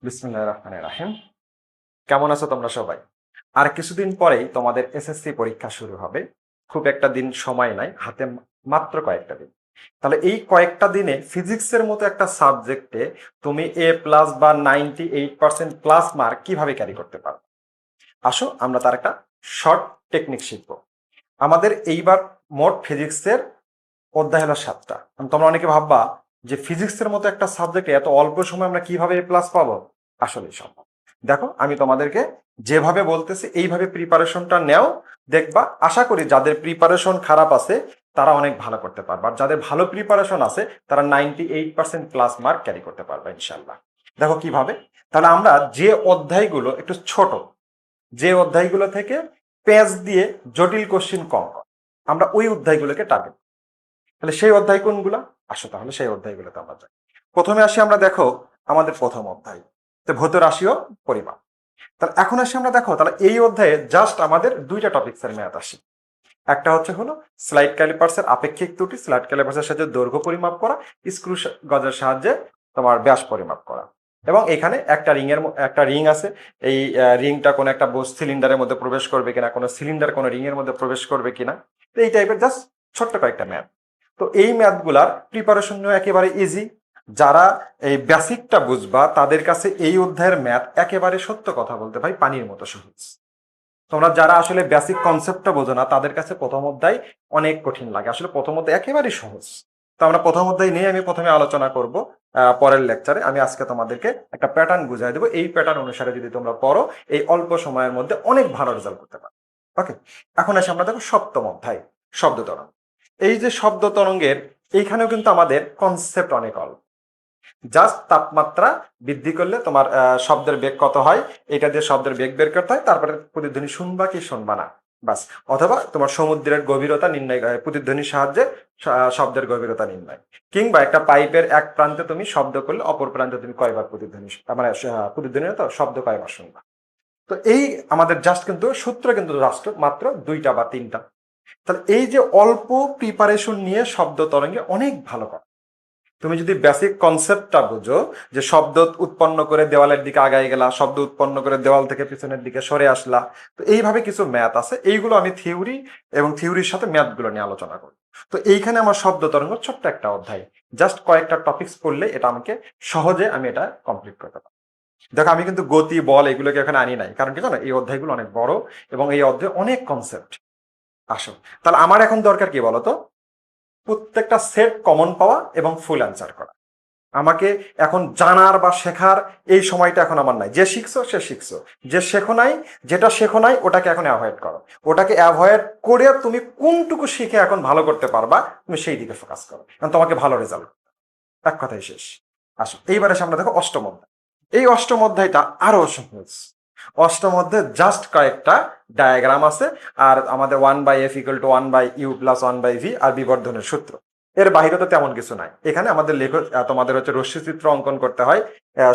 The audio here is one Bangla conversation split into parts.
বিসমিল্লাহির রহমানির রহিম। কেমন আছো তোমরা সবাই? আর কিছুদিন পরেই তোমাদের এসএসসি পরীক্ষা শুরু হবে। খুব একটা দিন সময় নাই, হাতে মাত্র কয়েকটা দিন। তাহলে এই কয়েকটা দিনে ফিজিক্সের মতো একটা সাবজেক্টে তুমি A+ বা 98% প্লাস মার্ক কিভাবে ক্যারি করতে পারো? আসো আমরা তার একটা শর্ট টেকনিক শিখব। আমাদের এইবার মোট ফিজিক্সের অধ্যায় হলো 7টা। তোমরা অনেকে ভাববা যে ফিজিক্সের মতো একটা সাবজেক্টে এত অল্প সময় আমরা কিভাবে A+ পাবো? আসলেই সম্ভব। দেখো আমি তোমাদেরকে যেভাবে বলতেছি এইভাবে প্রিপারেশনটা নেও, দেখবা আশা করি যাদের প্রিপারেশন খারাপ আছে তারা অনেক ভালো করতে পারবে, আর যাদের ভালো প্রিপারেশন আছে তারা 98% প্লাস মার্ক ক্যারি করতে পারবে ইনশাল্লাহ। দেখো কিভাবে। তাহলে আমরা যে অধ্যায়গুলো একটু ছোট, যে অধ্যায়গুলো থেকে পেজ দিয়ে জটিল কোশ্চিন কম হয়, আমরা ওই অধ্যায়গুলোকে টার্গেট। তাহলে সেই অধ্যায় কোনগুলা? আসো তাহলে সেই অধ্যায়গুলোতে আমরা যাই। প্রথমে আসি আমরা, দেখো আমাদের প্রথম অধ্যায় তো ভৌত রাশি ও পরিমাপ। তাহলে এখন আসি আমরা, দেখো তাহলে এই অধ্যায়ে জাস্ট আমাদের দুইটা টপিক্সের ম্যাথ আসে। একটা হলো স্লাইড ক্যালিপার্সের আপেক্ষিক ত্রুটি, স্লাইড ক্যালিপার্সের সাহায্যে দৈর্ঘ্য পরিমাপ করা, স্ক্রু গজের সাহায্যে তোমার ব্যাস পরিমাপ করা। এবং এখানে একটা রিং আছে। এই রিংটা কোনো একটা সিলিন্ডারের মধ্যে প্রবেশ করবে কিনা, কোনো সিলিন্ডার কোনো রিং এর মধ্যে প্রবেশ করবে কিনা, তো এই টাইপের জাস্ট ছোট্ট কয়েকটা ম্যাথ। তো এই ম্যাথগুলার প্রিপারেশন একেবারে ইজি। যারা এই বেসিকটা বুঝবা তাদের কাছে এই অধ্যায়ের ম্যাথ একেবারে সত্য কথা বলতে ভাই পানির মতো সহজ। তোমরা যারা আসলে বেসিক কনসেপ্টটা বোঝো না তাদের কাছে প্রথম অধ্যায় অনেক কঠিন লাগে, আসলে প্রথম অধ্যায় একেবারেই সহজ। তো আমরা প্রথম অধ্যায় নিয়ে আমি প্রথমে আলোচনা করব। পরের লেকচারে আমি আজকে তোমাদেরকে একটা প্যাটার্ন বুঝাই দেবো, এই প্যাটার্ন অনুসারে যদি তোমরা পড়ো এই অল্প সময়ের মধ্যে অনেক ভালো রেজাল্ট করতে পারো। ওকে, এখন আসি আমরা দেখো সপ্তম অধ্যায় শব্দ তরঙ্গ। এই যে শব্দ তরঙ্গের এইখানেও কিন্তু আমাদের কনসেপ্ট অনেক অল্প। জাস্ট তাপমাত্রা বৃদ্ধি করলে তোমার শব্দের বেগ কত হয়, এটা দিয়ে শব্দের বেগ বের করতে হয়, তারপরে প্রতিধ্বনি শুনবা কি শুনবা না, বাস। অথবা তোমার সমুদ্রের গভীরতা নির্ণয় প্রতিধ্বনির সাহায্যে শব্দের গভীরতা নির্ণয়। কিংবা একটা পাইপের এক প্রান্তে তুমি শব্দ করলে অপর প্রান্তে তুমি কয়বার প্রতিধ্বনি, মানে প্রতিধ্বনি তো শব্দ কয়বার শুনবা। তো এই আমাদের জাস্ট কিন্তু সূত্র কিন্তু জাস্ট মাত্র দুইটা বা তিনটা। তাহলে এই যে অল্প প্রিপারেশন নিয়ে শব্দ তরঙ্গে অনেক ভালো করে, তুমি যদি বেসিক কনসেপ্টটা বুঝো যে শব্দ উৎপন্ন করে দেওয়ালের দিকে আগায় গেলা, শব্দ উৎপন্ন করে দেওয়াল থেকে পিছনের দিকে সরে আসলা, তো এইভাবে কিছু ম্যাথ আছে, এইগুলো আমি থিওরি এবং থিওরির সাথে ম্যাথগুলো নিয়ে আলোচনা করি। তো এইখানে আমার শব্দ তরঙ্গ ছোট্ট একটা অধ্যায়, জাস্ট কয়েকটা টপিকস পড়লে এটা আমাকে সহজে আমি এটা কমপ্লিট করতে পারি। দেখো আমি কিন্তু গতি বল এগুলোকে এখানে আনি নাই, কারণ কি জানো এই অধ্যায়গুলো অনেক বড় এবং এই অধ্যায়ে অনেক কনসেপ্ট। আসো তাহলে আমার এখন দরকার কি বলতো, প্রত্যেকটা সেট কমন পাওয়া এবং ফুল অ্যান্সার করা। আমাকে এখন জানার বা শেখার এই সময়টা এখন আমার নাই। যে শিখছো সে শিখছো, যে শেখো নাই, যেটা শেখো নাই ওটাকে এখন অ্যাভয়েড করো। ওটাকে অ্যাভয়েড করে তুমি কোনটুকু শিখে এখন ভালো করতে পারবা তুমি সেই দিকে ফোকাস করো, কারণ তোমাকে ভালো রেজাল্ট, এক কথাই শেষ। আসো এইবারে সামনে দেখো অষ্টম অধ্যায়। এই অষ্টম অধ্যায়টা আরো সহজ। অষ্টম অধ্যায়ে জাস্ট কয়েকটা ডায়াগ্রাম আছে, আর আমাদের 1/f=1/u+1/v আর বিবর্ধনের সূত্র। এর বাইরে তো তেমন কিছু নাই। এখানে আমাদের তোমাদের রশ্মি চিত্র অঙ্কন করতে হয়,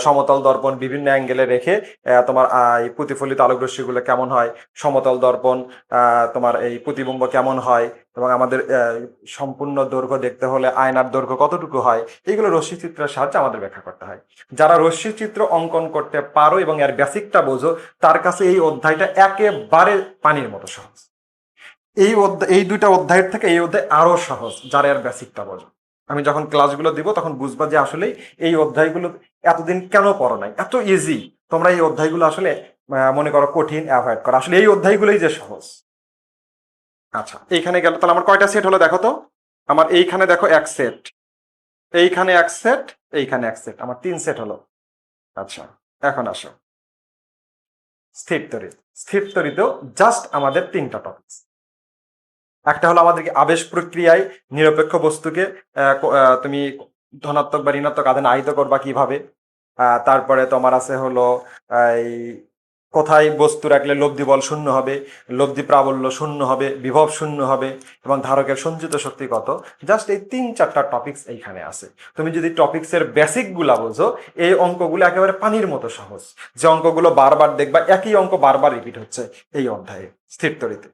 সমতল দর্পণ বিভিন্ন অ্যাঙ্গেলে রেখে তোমার এই প্রতিফলিত আলোক রশ্মিগুলো কেমন হয়, সমতল দর্পণ তোমার এই প্রতিবিম্ব কেমন হয়, এবং আমাদের সম্পূর্ণ দৈর্ঘ্য দেখতে হলে আয়নার দৈর্ঘ্য কতটুকু হয়, এগুলো রশ্মি চিত্রের সাহায্যে আমাদের ব্যাখ্যা করতে হয়। যারা রশ্মি চিত্র অঙ্কন করতে পারো এবং এর বেসিকটা বোঝো তার কাছে এই অধ্যায়টা একেবারে পানির মতো সহজ। এই দুইটা অধ্যায়ের থেকে এই অধ্যায় আরো সহজ যারা এর বেসিকটা বোঝো। আমি যখন ক্লাসগুলো দিব তখন বুঝবা যে আসলে এই অধ্যায়গুলো এতদিন কেন পড়ো নাই, এত ইজি। তোমরা এই অধ্যায়গুলো আসলে মনে করো কঠিন, অ্যাভয়েড করো, আসলে এই অধ্যায়গুলোই যে সহজ। আচ্ছা এইখানে গেল, তাহলে আমার কয়টা সেট হলো দেখো তো। আমার এইখানে দেখো এক সেট, এইখানে এক সেট, এইখানে এক সেট, আমার 3 সেট হলো। আচ্ছা এখন আসো স্থির তড়িৎ। স্থির তড়িতেও জাস্ট আমাদের 3টা টপিক। একটা হলো আমাদের আবেশ প্রক্রিয়ায় নিরপেক্ষ বস্তুকে তুমি ধনাত্মক বা ঋণাত্মক আধানে আহিত করবা কিভাবে। তারপরে তোমার আছে হলো এই কোথায় বস্তু রাখলে লব্ধি বল শূন্য হবে, লব্ধি প্রাবল্য শূন্য হবে, বিভব শূন্য হবে, এবং ধারকের সঞ্চিত শক্তি কত। জাস্ট এই 3-4টা টপিকস এইখানে আছে। তুমি যদি টপিক্সের বেসিক গুলা বোঝো এই অঙ্কগুলো একেবারে পানির মতো সহজ। যে অঙ্কগুলো বারবার দেখবা, একই অঙ্ক বারবার রিপিট হচ্ছে এই অধ্যায়ে স্থির তড়িতে।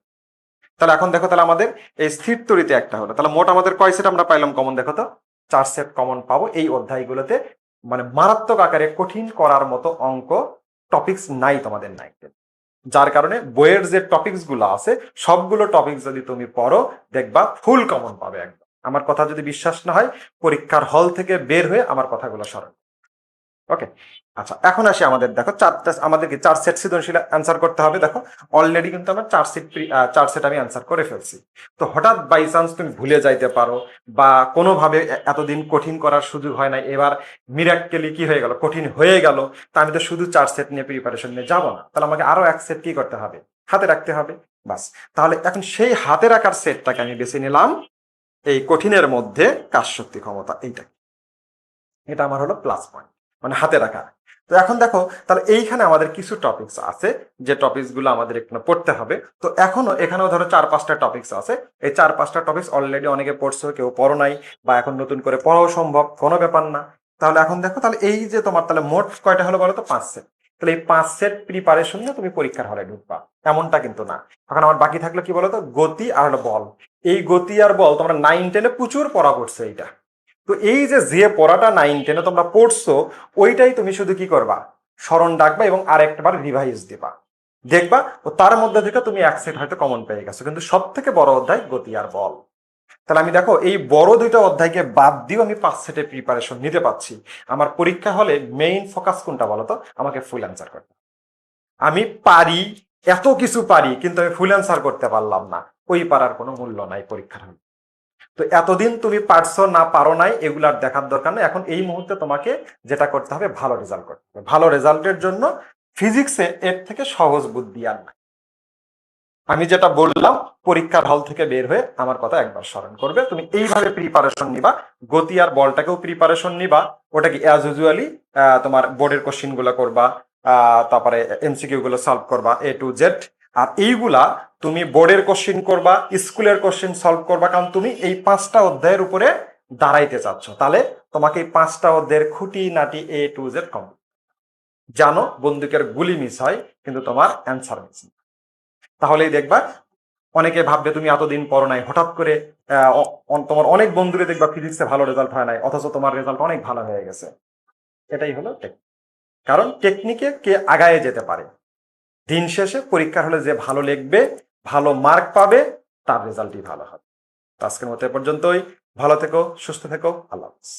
তাহলে এখন দেখো, তাহলে আমাদের এই স্থির তড়িতে একটা হলো, তাহলে মোট আমাদের কয় সেট আমরা পাইলাম কমন, দেখো তো 4 সেট কমন পাবো এই অধ্যায়গুলোতে। মানে মারাত্মক আকারে কঠিন করার মতো অঙ্ক টপিকস নাই তোমাদের 9-10। যার কারণে বইয়ের যে টপিকস গুলো আছে সবগুলো টপিক যদি তুমি পড়ো দেখবা ফুল কমন পাবে একদম। আমার কথা যদি বিশ্বাস না হয় পরীক্ষার হল থেকে বের হয়ে আমার কথাগুলো স্মরণ। ওকে, আচ্ছা এখন আসি আমাদের দেখো আমাদেরকে 4 সেট সৃজনশীল অ্যান্সার করতে হবে। দেখো অলরেডি কিন্তু আমার 4 সেট আমি অ্যান্সার করে ফেলছি। তো হঠাৎ বাই চান্স তুমি ভুলে যাইতে পারো বা কোনোভাবে এতদিন কঠিন করার সুযোগ হয় না, এবার মিরাক্কেলি কি হয়ে গেল, কঠিন হয়ে গেল। তা আমি তো শুধু 4 সেট নিয়ে প্রিপারেশন নিয়ে যাবো না, তাহলে আমাকে আরো 1 সেট কি করতে হবে, হাতে রাখতে হবে। বাস, তাহলে এখন সেই হাতে রাখার সেটটাকে আমি বেছে নিলাম। এই কঠিনের মধ্যে কাজ শক্তি ক্ষমতা, এটা আমার হলো প্লাস পয়েন্ট, মানে হাতে রাখা। তো এখন দেখো তাহলে এইখানে আমাদের কিছু টপিকস আছে যে টপিকস গুলো আমাদের একটু পড়তে হবে। তো এখনো এখানেও ধরো 4-5টা টপিকস আছে। এই 4-5টা টপিকস অলরেডি অনেকে পড়ছো, কেউ পড়ো নাই, বা এখন নতুন করে পড়াও সম্ভব, কোনো ব্যাপার না। তাহলে এখন দেখো তাহলে এই যে তোমার তাহলে মোট কয়টা হলো বলো তো, 5 সেট। তাহলে এই 5 সেট প্রিপারেশন নিয়ে তুমি পরীক্ষার হলে ঢুকবা, এমনটা কিন্তু না। এখন আমার বাকি থাকলো কি বলতো, গতি আর হলো বল। এই গতি আর বল তোমরা 9-10-এ প্রচুর পড়া পড়ছো এইটা। তো এই যে পড়াটা 9-10-এ তোমরা পড়ছো ওইটাই তুমি শুধু কি করবা, স্মরণ রাখবা এবং আরেকবার রিভাইজ দিবা। দেখবা ও তার মধ্যে থেকে তুমি 1 সেট হয়তো কমন পেয়ে গেছো, কিন্তু সব থেকে বড় অধ্যায় গতি আর বল। তাহলে আমি দেখো এই বড় 2টা অধ্যায়কে বাদ দিয়েও আমি 5 সেটের প্রিপারেশন নিতে পারছি। আমার পরীক্ষা হলে মেইন ফোকাস কোনটা বলতো, আমাকে ফুল অ্যান্সার করতে। আমি পারি, এত কিছু পারি, কিন্তু আমি ফুল অ্যান্সার করতে পারলাম না, ওই পারার কোনো মূল্য নাই পরীক্ষার হলে। তো এতদিন তুমি পারছো না পারো নাই এগুলার দেখার দরকার নেই। এখন এই মুহূর্তে তোমাকে যেটা করতে হবে, ভালো রেজাল্ট করতে হবে। ভালো রেজাল্টের জন্য ফিজিক্সে এর থেকে সহজ বুদ্ধি আর নাই। আমি যেটা বললাম, পরীক্ষার হল থেকে বের হয়ে আমার কথা একবার স্মরণ করবে, তুমি এইভাবে প্রিপারেশন নিবা। গতি আর বলটাকেও প্রিপারেশন নিবা, ওটা কি অ্যাজ ইউজুয়ালি তোমার বোর্ডের কোশ্চিন গুলো করবা, তারপরে এমসিকিউ গুলো সলভ করবা A to Z। আর এইগুলা তুমি বোর্ডের কোশ্চিন করবা, স্কুলের কোশ্চিন সলভ করবা, কারণ তুমি এই 5টা অধ্যায়ের উপরে দাঁড়াইতে চাচ্ছ। তাহলে তোমাকে এই 5টা অধ্যায়ের খুঁটি নাটি A to Z কম জানো। বন্দুকের গুলি মিস হয় কিন্তু তোমার অ্যান্সার মিস। তাহলেই দেখবা অনেকে ভাববে তুমি এতদিন পড়ো নাই, হঠাৎ করে তোমার অনেক বন্ধুরে দেখবা ফিজিক্সে ভালো রেজাল্ট হয় নাই, অথচ তোমার রেজাল্ট অনেক ভালো হয়ে গেছে। এটাই হলো টেকনিক। কারণ টেকনিকে কে আগায়ে যেতে পারে, দিন শেষে পরীক্ষার হলে যে ভালো লিখবে, ভালো মার্ক পাবে, তার রেজাল্টই ভালো হবে। আজকের মতো এ পর্যন্তই। ভালো থেকো, সুস্থ থেকো, আল্লাহ হাফেজ।